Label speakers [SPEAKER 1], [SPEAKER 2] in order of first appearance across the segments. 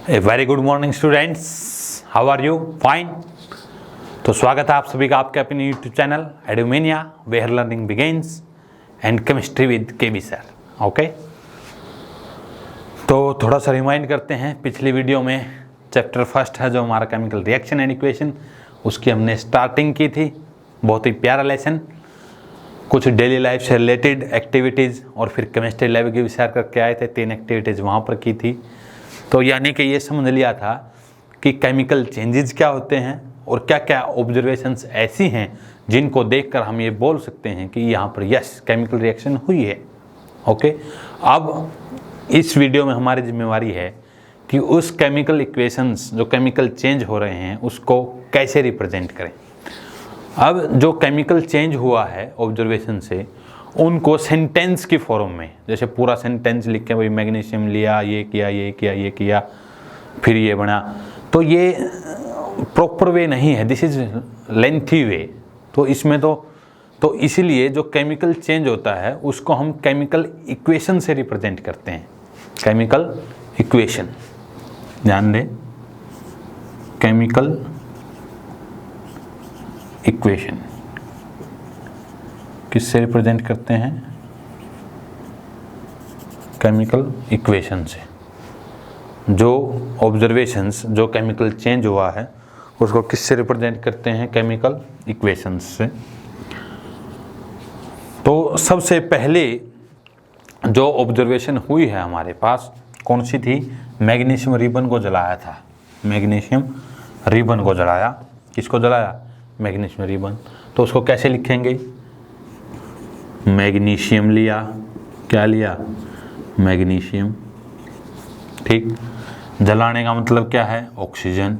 [SPEAKER 1] A very good morning students, how are you? Fine. तो स्वागत है आप सभी का आपके अपने YouTube channel Edumania where learning begins and chemistry with KB sir. Okay, तो थोड़ा सा रिमाइंड करते हैं। पिछली वीडियो में चैप्टर फर्स्ट है जो हमारा केमिकल रिएक्शन एंड इक्वेशन, उसकी हमने स्टार्टिंग की थी। बहुत ही प्यारा लेसन, कुछ डेली लाइफ से रिलेटेड एक्टिविटीज़ और फिर केमिस्ट्री लैब की विचार करके आए थे। 3 एक्टिविटीज़ वहाँ पर की थी। तो यानी कि ये समझ लिया था कि केमिकल चेंजेस क्या होते हैं और क्या क्या ऑब्जर्वेशंस ऐसी हैं जिनको देखकर हम ये बोल सकते हैं कि यहाँ पर यस केमिकल रिएक्शन हुई है। ओके, अब इस वीडियो में हमारी जिम्मेवारी है कि उस केमिकल इक्वेशंस जो केमिकल चेंज हो रहे हैं उसको कैसे रिप्रेजेंट करें। अब जो केमिकल चेंज हुआ है ऑब्जर्वेशन से, उनको सेंटेंस की फॉर्म में, जैसे पूरा सेंटेंस लिख के भाई मैग्नीशियम लिया, ये किया, ये किया, ये किया, फिर ये बना, तो ये प्रॉपर वे नहीं है। दिस इज लेंथी वे। तो इसमें तो इसीलिए जो केमिकल चेंज होता है उसको हम केमिकल इक्वेशन से रिप्रेजेंट करते हैं। केमिकल इक्वेशन, ध्यान दें, केमिकल इक्वेशन किससे रिप्रेजेंट करते हैं? केमिकल इक्वेशन से। जो ऑब्जर्वेशंस, जो केमिकल चेंज हुआ है उसको किससे रिप्रेजेंट करते हैं? केमिकल इक्वेशंस से। तो सबसे पहले जो ऑब्जर्वेशन हुई है हमारे पास कौन सी थी? मैग्नीशियम रिबन को जलाया था। मैग्नीशियम रिबन को जलाया। किसको जलाया? Magnesium ribbon. तो उसको कैसे लिखेंगे? मैग्नीशियम लिया, क्या लिया? मैग्नीशियम। ठीक, जलाने का मतलब क्या है? ऑक्सीजन।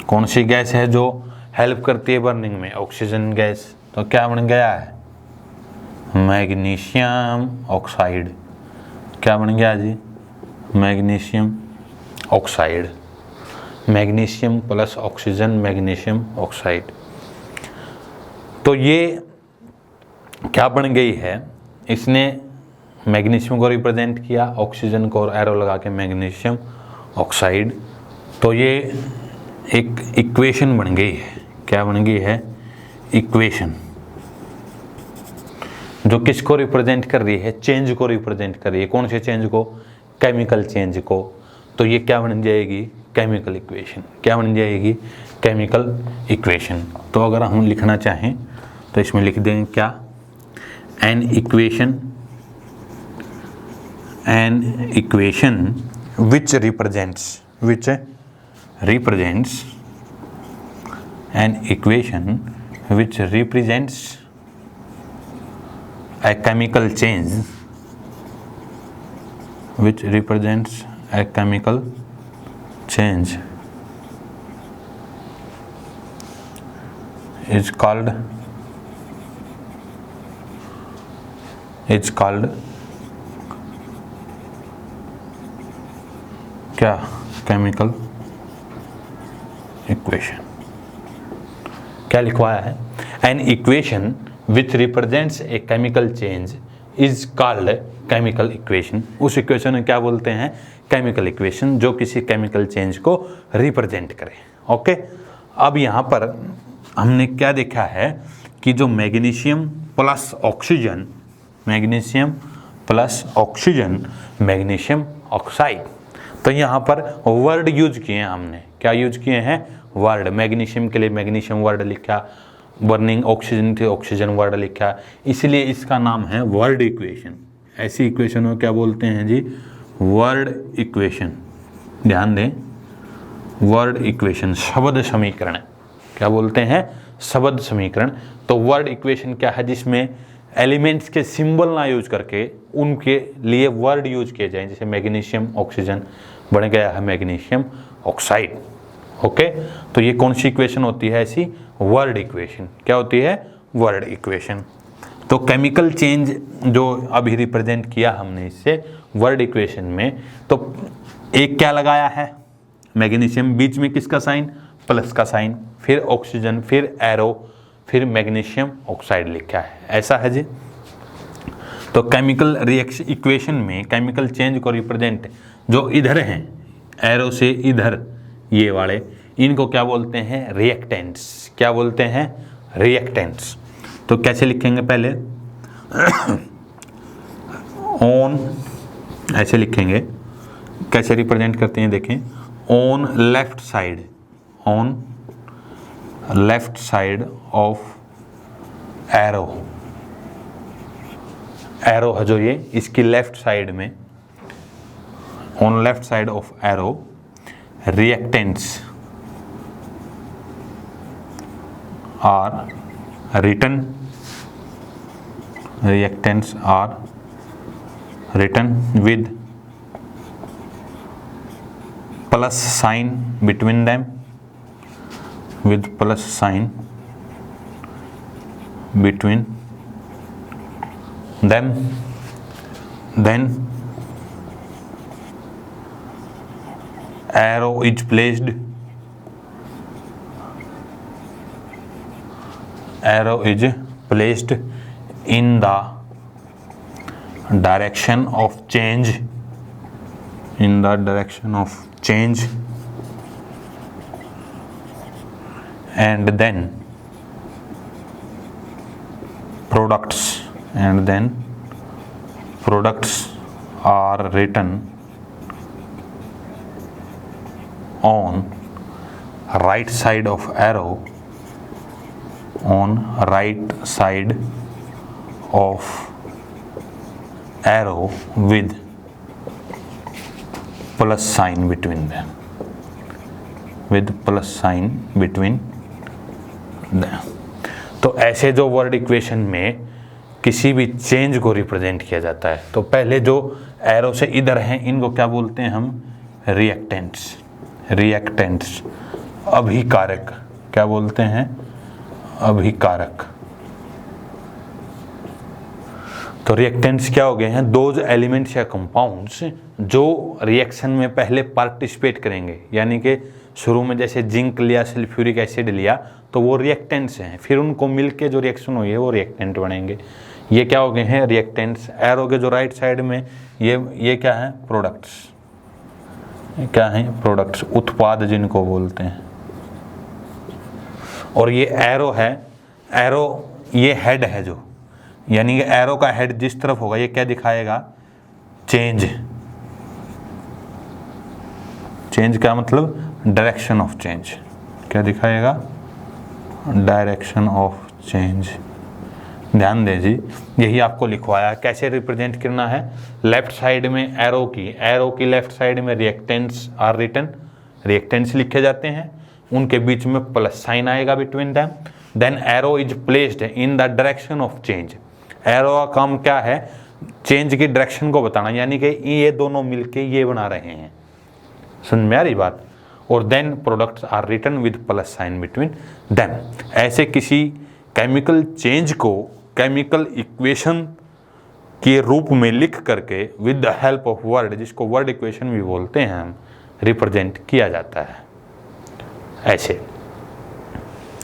[SPEAKER 1] कौन सी गैस है जो हेल्प करती है बर्निंग में? Oxygen gas. तो क्या बन गया है? Magnesium oxide. क्या बन गया जी? Magnesium oxide. Magnesium plus oxygen, magnesium oxide. तो ये क्या बन गई है? इसने मैग्नीशियम को रिप्रेजेंट किया, ऑक्सीजन को और एरो लगा के मैग्नीशियम ऑक्साइड। तो ये एक इक्वेशन बन गई है। क्या बन गई है? इक्वेशन, जो किसको रिप्रेजेंट कर रही है? चेंज को रिप्रेजेंट कर रही है। कौन से चेंज को? केमिकल चेंज को। तो ये क्या बन जाएगी? Chemical equation. क्या बन जाएगी? Chemical equation. तो अगर हम लिखना चाहें तो इसमें लिख देंगे क्या? an equation which represents an equation which represents a chemical change, which represents a chemical change is called क्या? Chemical equation. क्या लिखवाया है? An equation which represents a chemical change is called chemical equation. उस equation में क्या बोलते हैं? Chemical equation, जो किसी केमिकल चेंज को रिप्रेजेंट करे। ओके, अब यहाँ पर हमने क्या देखा है कि जो magnesium plus oxygen, magnesium plus oxygen, magnesium oxide. तो यहाँ पर वर्ड यूज किए हैं हमने। क्या यूज किए हैं? वर्ड। मैग्नीशियम के लिए मैग्नीशियम वर्ड लिखा, बर्निंग ऑक्सीजन थे ऑक्सीजन वर्ड लिखा, इसलिए इसका नाम है वर्ड इक्वेशन। ऐसी इक्वेशन को क्या बोलते हैं जी? Word equation. ध्यान दें, वर्ड इक्वेशन, शब्द समीकरण। क्या बोलते हैं? शब्द समीकरण। तो वर्ड इक्वेशन क्या है? जिसमें एलिमेंट्स के सिंबल ना यूज करके उनके लिए वर्ड यूज किए जाएं। जैसे मैग्नीशियम ऑक्सीजन बन गया है मैग्नीशियम ऑक्साइड। ओके, तो ये कौन सी इक्वेशन होती है? ऐसी वर्ड इक्वेशन। क्या होती है? Word equation. तो केमिकल चेंज जो अभी रिप्रेजेंट किया हमने इससे वर्ड इक्वेशन में, तो एक क्या लगाया है? मैग्नीशियम, बीच में किसका साइन? प्लस का साइन, फिर ऑक्सीजन, फिर एरो, फिर मैग्नीशियम ऑक्साइड लिखा है। ऐसा है जी। तो केमिकल रिएक्शन इक्वेशन में केमिकल चेंज को रिप्रेजेंट जो इधर हैं, एरो से इधर ये वाले, इनको क्या बोलते हैं? रिएक्टेंट्स। क्या बोलते हैं? रिएक्टेंट्स। तो कैसे लिखेंगे? पहले ऑन ऐसे लिखेंगे। कैसे रिप्रेजेंट करते हैं देखें, on left side, on left side of arrow, arrow है जो ये, इसकी लेफ्ट साइड में, on left side of arrow reactants are written, reactants are written with plus sign between them, with plus sign between them. Then arrow is placed, arrow is placed in the direction of change, in the direction of change, and then products, and then products are written on right side of arrow, on right side of arrow with plus sign between them, with plus sign between them. तो ऐसे जो word equation में किसी भी change को represent किया जाता है, तो पहले जो एरो से इधर हैं इनको क्या बोलते हैं हम? रिएक्टेंट्स। रिएक्टेंट्स, अभिकारक। क्या बोलते हैं? अभिकारक। तो रिएक्टेंट्स क्या हो गए हैं? दोज एलिमेंट्स या कंपाउंड्स जो रिएक्शन में पहले पार्टिसिपेट करेंगे, यानी कि शुरू में जैसे जिंक लिया, सल्फ्यूरिक एसिड लिया, तो वो रिएक्टेंट्स हैं, फिर उनको मिलके जो रिएक्शन हुई है वो रिएक्टेंट बनेंगे। ये क्या हो गए हैं? रिएक्टेंट्स। एरो के जो राइट साइड में ये क्या है? प्रोडक्ट्स। क्या है? प्रोडक्ट्स, उत्पाद जिनको बोलते हैं। और ये एरो है, एरो ये हेड है जो, यानी कि एरो का हेड जिस तरफ होगा ये क्या दिखाएगा? चेंज। चेंज का मतलब डायरेक्शन ऑफ चेंज। क्या दिखाएगा? Direction of change. ध्यान दें जी, यही आपको लिखवाया। कैसे रिप्रेजेंट करना है? लेफ्ट साइड में एरो की लेफ्ट साइड में रिएक्टेंट्स आर रिटन, रिएक्टेंट्स लिखे जाते हैं, उनके बीच में प्लस साइन आएगा between them. Then arrow is placed in the direction of change. Arrow का काम क्या है? चेंज की डायरेक्शन को बताना, यानी कि ये दोनों मिलके ये बना रहे हैं। समझ में आ रही बात? और then products are written with plus sign between them. ऐसे किसी केमिकल चेंज को केमिकल इक्वेशन के रूप में लिख करके with the help of word, जिसको वर्ड इक्वेशन भी बोलते हैं हम, रिप्रेजेंट किया जाता है। ऐसे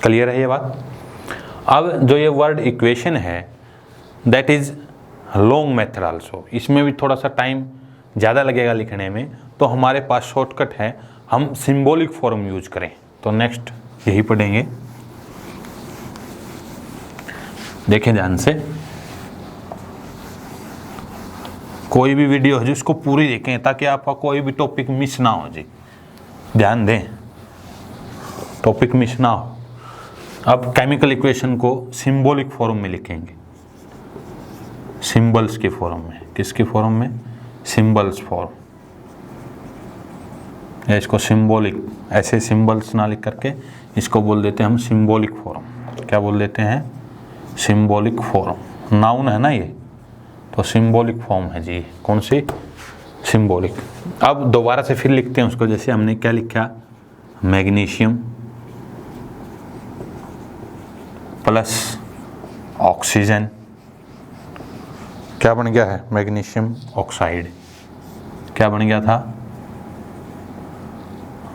[SPEAKER 1] क्लियर है ये बात? अब जो ये वर्ड इक्वेशन है that is long method also, इसमें भी थोड़ा सा टाइम ज़्यादा लगेगा लिखने में, तो हमारे पास शॉर्टकट है, हम सिंबॉलिक फॉर्म यूज करें। तो नेक्स्ट यही पढ़ेंगे, देखें ध्यान से। कोई भी वीडियो है जिसको पूरी देखें ताकि आपका कोई भी टॉपिक मिस ना हो जी। ध्यान दें, टॉपिक मिस ना हो। अब केमिकल इक्वेशन को सिंबॉलिक फॉर्म में लिखेंगे, सिंबल्स के फॉर्म में। किसके फॉर्म में? Symbols form. या इसको सिंबॉलिक, ऐसे सिंबल्स ना लिख करके इसको बोल देते हैं हम सिंबॉलिक फॉर्म। क्या बोल देते हैं? Symbolic form. नाउन है ना ये, तो सिंबॉलिक फॉर्म है जी। कौन सी? सिंबॉलिक। अब दोबारा से फिर लिखते हैं उसको, जैसे हमने क्या लिखा? Magnesium plus oxygen. क्या बन गया है? Magnesium oxide. क्या बन गया था?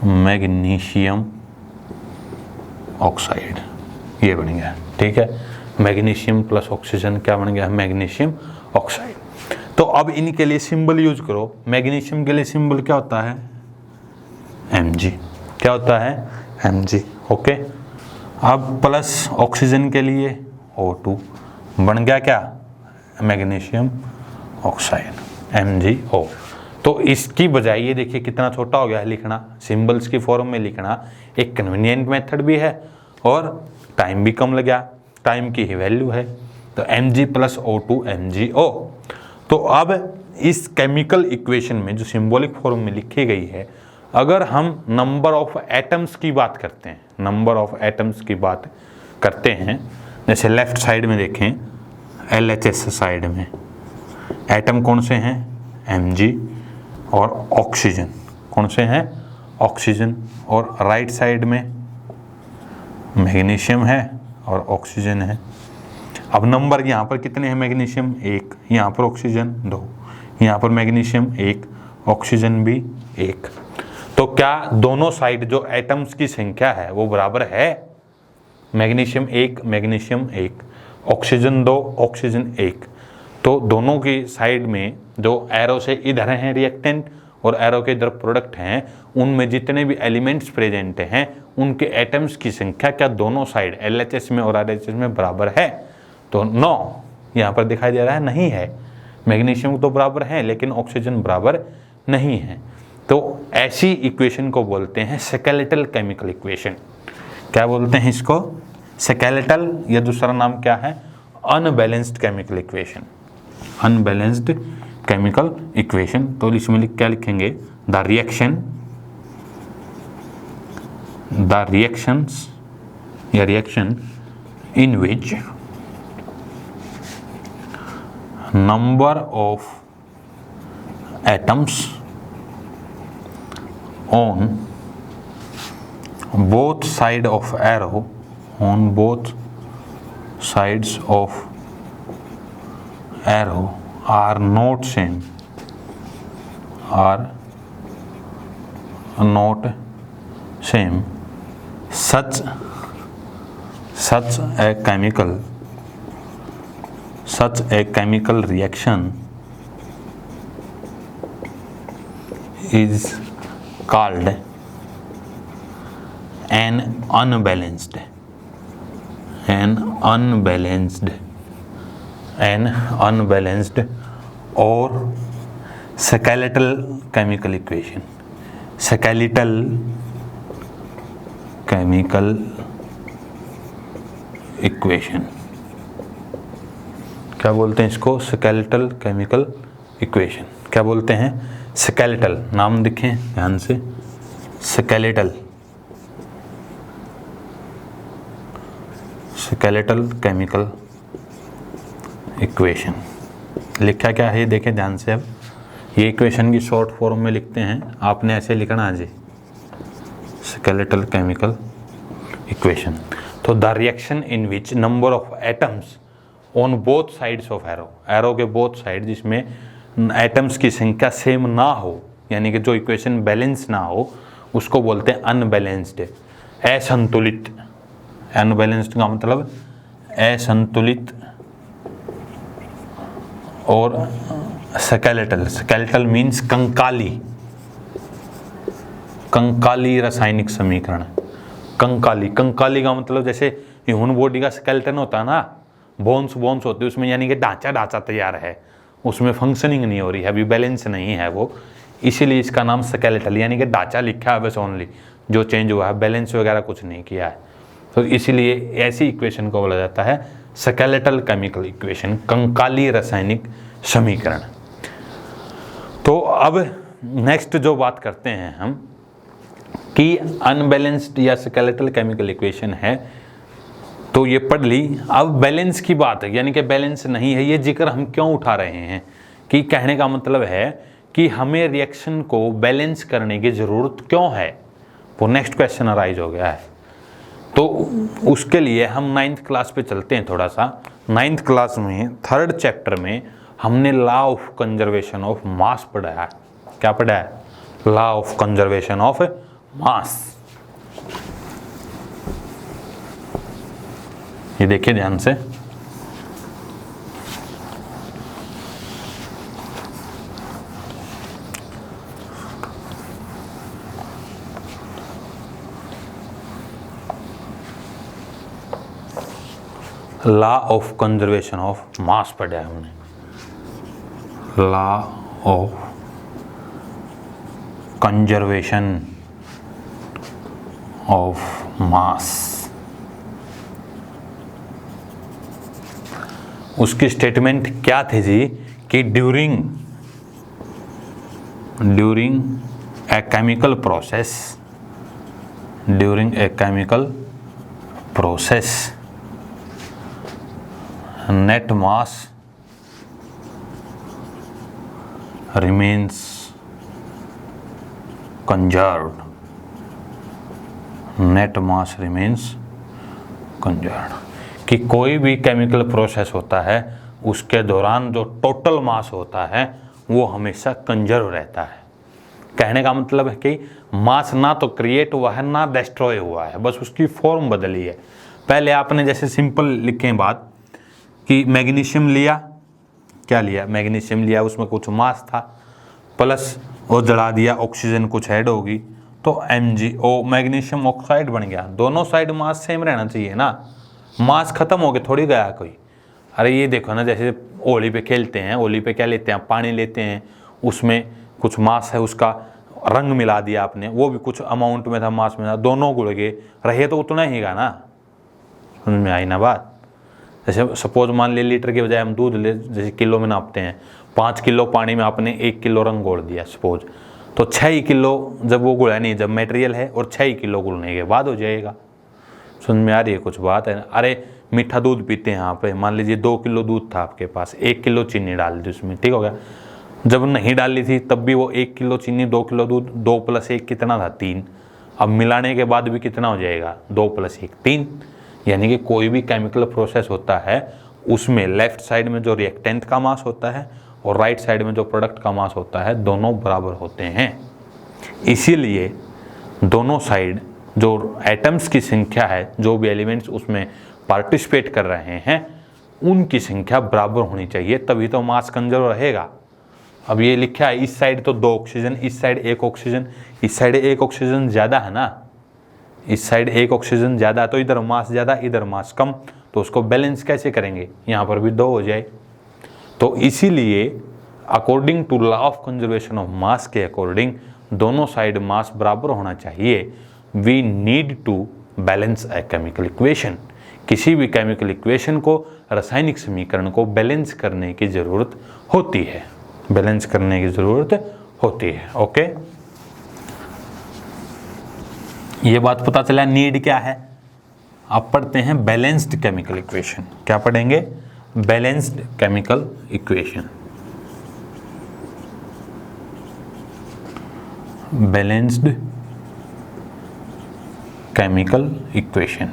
[SPEAKER 1] Magnesium oxide. ये बन गया, ठीक है। मैग्नीशियम प्लस ऑक्सीजन क्या बन गया? Magnesium oxide. तो अब इनके लिए सिंबल यूज करो। मैग्नीशियम के लिए सिंबल क्या होता है? mg, क्या होता है mg। ओके, अब प्लस ऑक्सीजन के लिए O2 बन गया क्या, मैग्नीशियम ऑक्साइड MgO। तो इसकी बजाय ये देखिए कितना छोटा हो गया है लिखना, सिंबल्स की फॉर्म में लिखना एक कन्वीनियंट मेथड भी है और टाइम भी कम लगा, टाइम की ही वैल्यू है। तो Mg + O2 MgO। तो अब इस केमिकल इक्वेशन में जो सिंबॉलिक फॉर्म में लिखी गई है, अगर हम नंबर ऑफ एटम्स की बात करते हैं, नंबर ऑफ एटम्स की बात करते हैं, जैसे लेफ्ट साइड में देखें LHS साइड में एटम कौन से हैं, Mg और ऑक्सीजन, कौन से हैं, ऑक्सीजन, और राइट साइड में मैग्नीशियम है और ऑक्सीजन है। अब नंबर यहाँ पर कितने हैं, मैग्नीशियम 1, यहाँ पर ऑक्सीजन 2, यहाँ पर मैग्नीशियम 1, ऑक्सीजन भी 1। तो क्या दोनों साइड जो एटम्स की संख्या है वो बराबर है, मैग्नीशियम 1 मैग्नीशियम 1, ऑक्सीजन 2 ऑक्सीजन 1। तो दोनों की साइड में जो एरो से इधर हैं रिएक्टेंट और एरो के इधर प्रोडक्ट हैं, उनमें जितने भी एलिमेंट्स प्रेजेंट हैं उनके एटम्स की संख्या क्या दोनों साइड LHS में और RHS में बराबर है। तो 9 यहाँ पर दिखाई दे रहा है, नहीं है। मैग्नीशियम तो बराबर है लेकिन ऑक्सीजन बराबर नहीं है। तो ऐसी इक्वेशन को बोलते हैं स्केलेटल केमिकल इक्वेशन। क्या बोलते हैं इसको, स्केलेटल, या दूसरा नाम क्या है, unbalanced chemical equation, unbalanced chemical equation. तो इसमें क्या लिखेंगे, द रिएक्शंस या reaction in which number of atoms on both sides of arrow, on both sides of arrow are not same, are not same, such a chemical reaction is called an unbalanced or skeletal chemical equation, skeletal chemical equation। क्या बोलते हैं इसको, skeletal chemical equation. क्या बोलते हैं, skeletal, नाम देखें ध्यान से, स्केलेटल, स्केलेटल केमिकल इक्वेशन। लिखा क्या है देखें ध्यान से। अब ये इक्वेशन की शॉर्ट फॉर्म में लिखते हैं, आपने ऐसे लिखना है जी, स्केलेटल केमिकल इक्वेशन। तो the reaction in which number of atoms on both sides of arrow, arrow के बोथ साइड जिसमें एटम्स की संख्या सेम ना हो, यानी कि जो इक्वेशन बैलेंस ना हो, उसको बोलते हैं अनबैलेंस्ड, असंतुलित। अनबैलेंस्ड का मतलब असंतुलित। और skeletal, skeletal means Kankali, Kankali रासायनिक समीकरण। कंकाली, कंकाली का मतलब जैसे ह्यूमन बॉडी का स्केलेटन होता है ना, बोन्स होते हैं उसमें, यानी कि ढांचा तैयार है, उसमें फंक्शनिंग नहीं हो रही है, अभी बैलेंस नहीं है वो, इसीलिए इसका नाम स्केलेटल, यानी कि ढांचा लिखा है बस ओनली, जो चेंज हुआ है, बैलेंस वगैरह कुछ नहीं किया है। तो इसीलिए ऐसी इक्वेशन को बोला जाता है स्केलेटल केमिकल इक्वेशन, कंकाली रासायनिक समीकरण। तो अब नेक्स्ट जो बात करते हैं हम कि अनबैलेंस्ड या स्केलेटल केमिकल इक्वेशन है, तो ये पढ़ ली। अब बैलेंस की बात है, यानी कि बैलेंस नहीं है, ये जिक्र हम क्यों उठा रहे हैं कि कहने का मतलब है कि हमें रिएक्शन को बैलेंस करने की ज़रूरत क्यों है, वो नेक्स्ट क्वेश्चन अराइज हो गया है। तो उसके लिए हम 9th क्लास पे चलते हैं थोड़ा सा। 9th क्लास में 3rd चैप्टर में हमने लॉ ऑफ कंजर्वेशन ऑफ मास पढ़ा है। क्या पढ़ा है, लॉ ऑफ कंजर्वेशन ऑफ मास। ये देखिए ध्यान से, लॉ ऑफ कंजर्वेशन ऑफ मास पढ़ा है हमने, लॉ ऑफ कंजर्वेशन ऑफ मास। उसकी स्टेटमेंट क्या थी जी कि during a chemical process net mass remains conserved, net mass remains conserved, कि कोई भी केमिकल प्रोसेस होता है उसके दौरान जो टोटल मास होता है वो हमेशा कंजर्व रहता है। कहने का मतलब है कि मास ना तो क्रिएट हुआ है ना डिस्ट्रॉय हुआ है, बस उसकी फॉर्म बदली है। पहले आपने जैसे सिंपल लिखें बात कि मैग्नीशियम लिया, क्या लिया, मैग्नीशियम लिया, उसमें कुछ मास था प्लस वो जला दिया, ऑक्सीजन कुछ ऐड होगी तो MgO मैग्नीशियम ऑक्साइड बन गया। दोनों साइड मास सेम रहना चाहिए ना, मास खत्म हो गया थोड़ी गया कोई। अरे ये देखो ना, जैसे होली पे खेलते हैं, होली पे क्या लेते हैं, पानी लेते हैं, उसमें कुछ मास है, उसका रंग मिला दिया आपने, वो भी कुछ अमाउंट में था, मास में था, दोनों गुड़ गए, रहे तो उतना ही गा ना। समझ में आई ना बात। जैसे सपोज मान ले लीटर के बजाय हम दूध ले, जैसे किलो में नापते हैं, 5 किलो पानी में आपने 1 किलो रंग घोल दिया सपोज, तो 6 किलो जब वो गुड़ा नहीं, जब मटेरियल है और 6 किलो गुड़ने के बाद हो जाएगा। समझ में आ रही है कुछ बात है। अरे मीठा दूध पीते हैं यहाँ पे, मान लीजिए 2 किलो दूध था आपके पास, 1 किलो चीनी डाल दी उसमें, ठीक हो गया। जब नहीं डाली थी तब भी वो 1 किलो चीनी 2 किलो दूध, 2 + 1 कितना था, 3। अब मिलाने के बाद भी कितना हो जाएगा, 2 + 1 3। यानी कि कोई भी केमिकल प्रोसेस होता है उसमें लेफ्ट साइड में जो रिएक्टेंट का मास होता है और राइट साइड में जो प्रोडक्ट का मास होता है दोनों बराबर होते हैं। इसीलिए दोनों साइड जो एटम्स की संख्या है, जो भी एलिमेंट्स उसमें पार्टिसिपेट कर रहे हैं उनकी संख्या बराबर होनी चाहिए, तभी तो मास कंजर्व रहेगा। अब ये लिखा है इस साइड तो 2 ऑक्सीजन, इस साइड 1 ऑक्सीजन, इस साइड 1 ऑक्सीजन ज़्यादा है ना, इस साइड 1 ऑक्सीजन ज़्यादा, तो इधर मास ज़्यादा इधर मास कम, तो उसको बैलेंस कैसे करेंगे, यहाँ पर भी 2 हो जाए। तो इसीलिए according to law of conservation of mass के अकॉर्डिंग दोनों साइड मास बराबर होना चाहिए। We need to balance a chemical equation. किसी भी केमिकल इक्वेशन को, रासायनिक समीकरण को बैलेंस करने की ज़रूरत होती है, बैलेंस करने की ज़रूरत होती है। ओके, ये बात पता चला। नीड क्या है, आप पढ़ते हैं बैलेंस्ड केमिकल इक्वेशन। क्या पढ़ेंगे, balanced chemical equation, balanced chemical equation.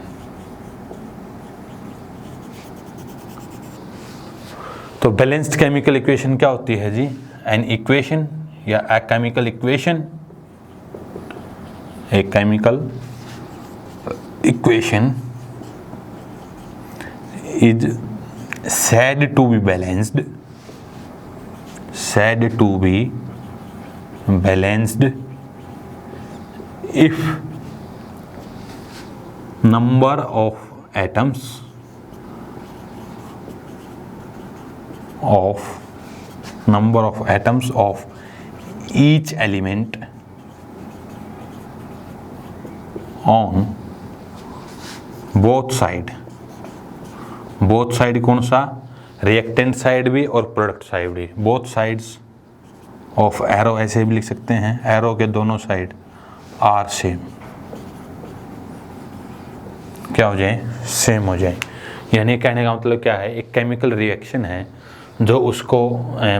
[SPEAKER 1] तो बैलेंस्ड केमिकल इक्वेशन क्या होती है जी, एन इक्वेशन या ए chemical equation, a chemical equation is said to be balanced, if number of atoms of each element on both side कौन सा, reactant side भी और product side भी, बोथ साइड्स ऑफ एरो, ऐसे भी लिख सकते हैं, एरो के दोनों साइड आर सेम, क्या हो जाए, सेम हो जाए। यानी कहने का मतलब क्या है, एक केमिकल रिएक्शन है जो उसको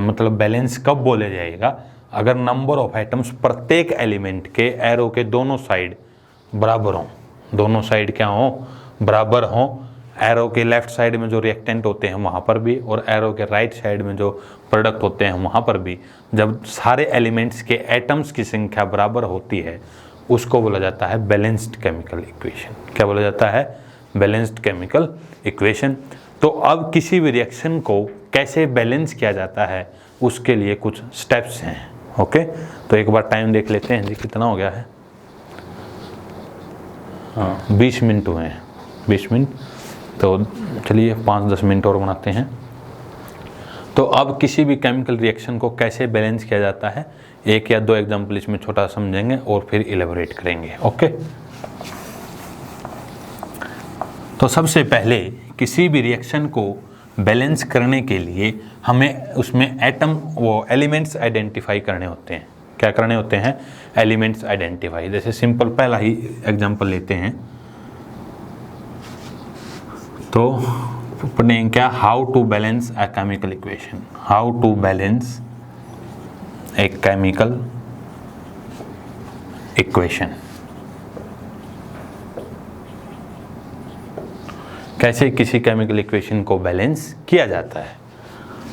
[SPEAKER 1] मतलब बैलेंस कब बोले जाएगा, अगर नंबर ऑफ एटम्स प्रत्येक एलिमेंट के एरो के दोनों साइड बराबर हों, दोनों साइड क्या हों, बराबर हों। एरो के लेफ्ट साइड में जो रिएक्टेंट होते हैं वहाँ पर भी और एरो के राइट साइड में जो प्रोडक्ट होते हैं वहाँ पर भी, जब सारे एलिमेंट्स के एटम्स की संख्या बराबर होती है उसको बोला जाता है बैलेंस्ड केमिकल इक्वेशन। क्या बोला जाता है, बैलेंस्ड केमिकल इक्वेशन। तो अब किसी भी रिएक्शन को कैसे बैलेंस किया जाता है उसके लिए कुछ स्टेप्स हैं। ओके, तो एक बार टाइम देख लेते हैं जी, कितना हो गया है, हाँ 20 मिनट हुए हैं, 20 मिनट। तो चलिए 5-10 मिनट और बनाते हैं। तो अब किसी भी केमिकल रिएक्शन को कैसे बैलेंस किया जाता है, 1 या 2 एग्जाम्पल इसमें छोटा समझेंगे और फिर इलेबोरेट करेंगे। ओके, तो सबसे पहले किसी भी रिएक्शन को बैलेंस करने के लिए हमें उसमें एलिमेंट्स आइडेंटिफाई करने होते हैं। क्या करने होते हैं? Elements identify. जैसे सिंपल पहला ही एग्जांपल लेते हैं, तो पढ़ेंगे क्या, how to balance a chemical equation. How to balance a chemical equation. कैसे किसी केमिकल इक्वेशन को बैलेंस किया जाता है।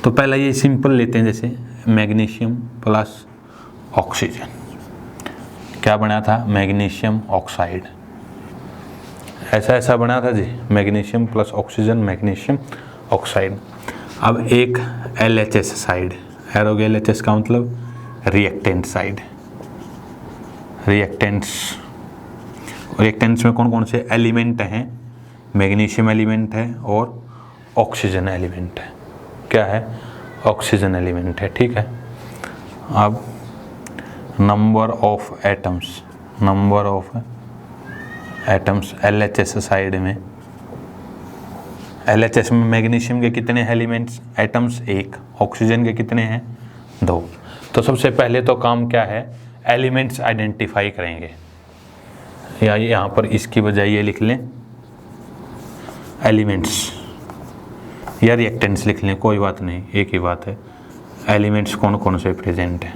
[SPEAKER 1] तो पहला ये सिंपल लेते हैं, जैसे मैग्नीशियम प्लस ऑक्सीजन। क्या बना था? Magnesium oxide. ऐसा बना था जी, magnesium plus oxygen, magnesium oxide. अब एक LHS साइड, LHS का मतलब रिएक्टेंट साइड। रिएक्टेंट्स में कौन कौन से एलिमेंट हैं? मैग्नीशियम एलिमेंट है और ऑक्सीजन एलिमेंट है। क्या है? ऑक्सीजन एलिमेंट है, ठीक है। अब number of atoms LHS side में, LHS में मैग्नीशियम के कितने एलिमेंट्स एटम्स? 1। ऑक्सीजन के कितने हैं? 2। तो सबसे पहले तो काम क्या है? एलिमेंट्स आइडेंटिफाई करेंगे। या यहाँ पर इसकी बजाय ये लिख लें एलिमेंट्स, या रिएक्टेंट्स लिख लें, कोई बात नहीं, एक ही बात है। एलिमेंट्स कौन कौन से प्रेजेंट हैं?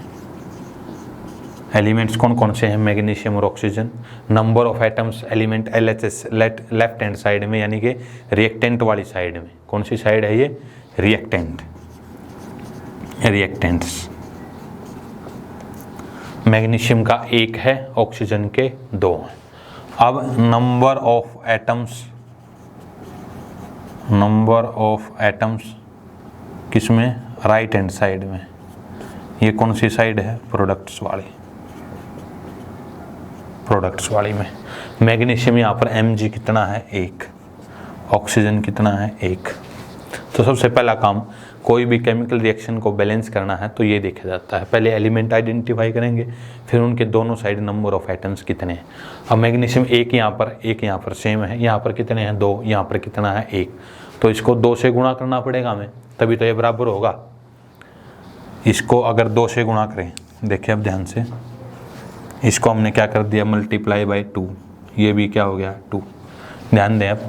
[SPEAKER 1] एलिमेंट्स कौन कौन से हैं? मैग्नीशियम और oxygen. Number of atoms element LHS left hand side में, यानी कि रिएक्टेंट वाली साइड में। कौन सी साइड है ये? रिएक्टेंट्स। मैग्नीशियम का 1 है, ऑक्सीजन के 2 हैं। अब नंबर ऑफ एटम्स किसमें? राइट हैंड साइड में। ये कौन सी साइड है? प्रोडक्ट्स वाली में। मैग्नीशियम यहाँ पर Mg कितना है? 1। ऑक्सीजन कितना है? 1। तो सबसे पहला काम, कोई भी केमिकल रिएक्शन को बैलेंस करना है तो ये देखा जाता है, पहले एलिमेंट आइडेंटिफाई करेंगे, फिर उनके दोनों साइड नंबर ऑफ एटम्स कितने हैं। अब मैग्नीशियम 1 यहाँ पर सेम है, यहाँ पर कितने हैं? 2, यहाँ पर कितना है? 1। तो इसको 2 से गुणा करना पड़ेगा हमें, तभी तो ये बराबर होगा। इसको अगर 2 से गुणा करें, देखिए अब ध्यान से, इसको हमने क्या कर दिया? Multiply by 2। ये भी क्या हो गया? 2। ध्यान दें, अब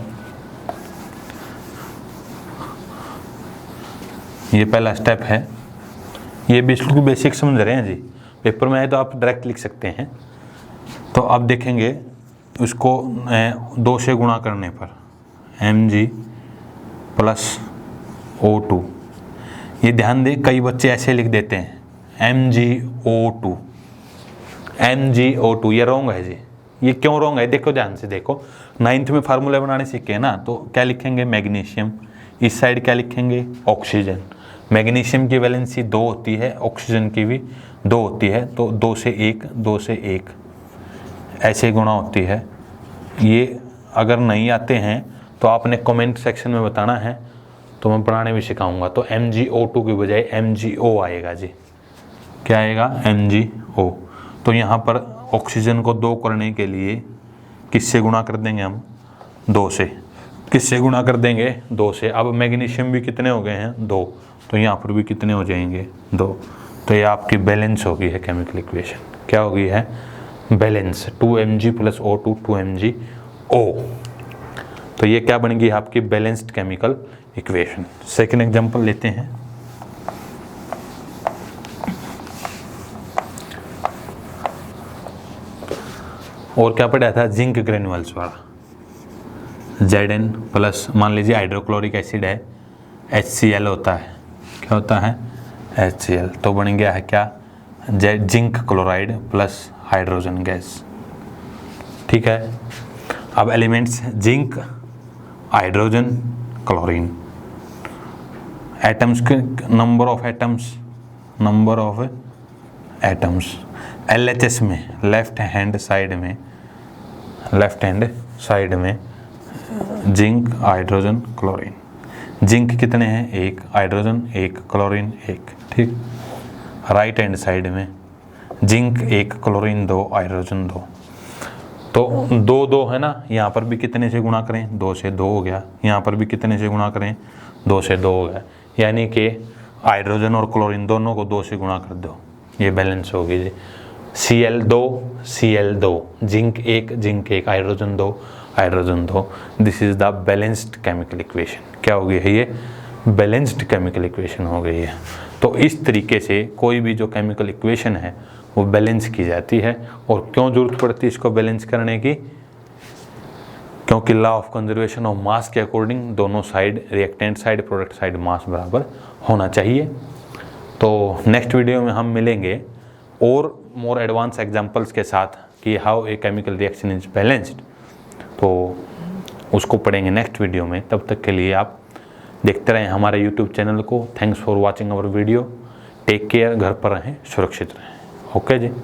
[SPEAKER 1] ये पहला स्टेप है। ये बिल्कुल बेसिक समझ रहे हैं जी, पेपर में है तो आप डायरेक्ट लिख सकते हैं। तो अब देखेंगे उसको 2 से गुणा करने पर Mg प्लस O2। ये ध्यान दें, कई बच्चे ऐसे लिख देते हैं MgO2। ये रॉन्ग है जी। ये क्यों रॉन्ग है? देखो ध्यान से देखो, 9th में फार्मूले बनाने सीखे ना, तो क्या लिखेंगे? मैग्नीशियम। इस साइड क्या लिखेंगे? ऑक्सीजन। मैग्नीशियम की वैलेंसी 2 होती है, ऑक्सीजन की भी 2 होती है, तो 2 से 1 ऐसे गुणा होती है। ये अगर नहीं आते हैं तो आपने कमेंट सेक्शन में बताना है, तो मैं पढ़ाने भी सिखाऊंगा। तो MgO2 की बजाय MgO आएगा जी। क्या आएगा? MgO। तो यहाँ पर ऑक्सीजन को 2 करने के लिए किससे गुणा कर देंगे हम? 2 से। किससे गुणा कर देंगे? 2 से। अब मैग्नीशियम भी कितने हो गए हैं? 2। तो यहाँ पर भी कितने हो जाएंगे? 2। तो ये आपकी बैलेंस हो गई है केमिकल इक्वेशन। क्या हो गई है? Balance. 2Mg plus O2 2MgO। तो ये क्या बन गई आपकी? Balanced chemical equation. Second example लेते हैं। और क्या पढ़ा था? जिंक ग्रेन्यूल्स वाला। Zn प्लस, मान लीजिए हाइड्रोक्लोरिक एसिड है, HCl होता है। क्या होता है? HCl। तो बन गया है क्या? Zinc chloride plus hydrogen gas. ठीक है। अब elements zinc, hydrogen, chlorine. Atoms के नंबर ऑफ एटम्स LHS में लेफ्ट हैंड साइड में जिंक, हाइड्रोजन, क्लोरीन। जिंक कितने हैं? एक, हाइड्रोजन एक, क्लोरीन एक। ठीक, राइट हैंड साइड में जिंक एक, क्लोरीन दो, हाइड्रोजन दो। तो दो दो है ना, यहाँ पर भी कितने से गुणा करें? 2 से 2 हो गया। यहाँ पर भी कितने से गुणा करें? 2 से 2 हो गया। यानी कि हाइड्रोजन और क्लोरीन दोनों को 2 से गुणा कर दो, ये बैलेंस होगी जी। Cl2 Cl2, जिंक एक, हाइड्रोजन दो, हाइड्रोजन दो। This is the balanced chemical equation. क्या हो गई है ये? बैलेंस्ड केमिकल इक्वेशन हो गई है। तो इस तरीके से कोई भी जो केमिकल इक्वेशन है वो बैलेंस की जाती है। और क्यों जरूरत पड़ती है इसको बैलेंस करने की? क्योंकि law of conservation of mass के अकॉर्डिंग दोनों side, reactant side, product side, mass बराबर होना चाहिए। तो नेक्स्ट वीडियो में हम मिलेंगे और मोर एडवांस एग्जांपल्स के साथ कि how a chemical reaction is balanced. तो उसको पढ़ेंगे नेक्स्ट वीडियो में। तब तक के लिए आप देखते रहें हमारे यूट्यूब चैनल को। Thanks for watching our video. Take care, घर पर रहें, सुरक्षित रहें। ओके जी।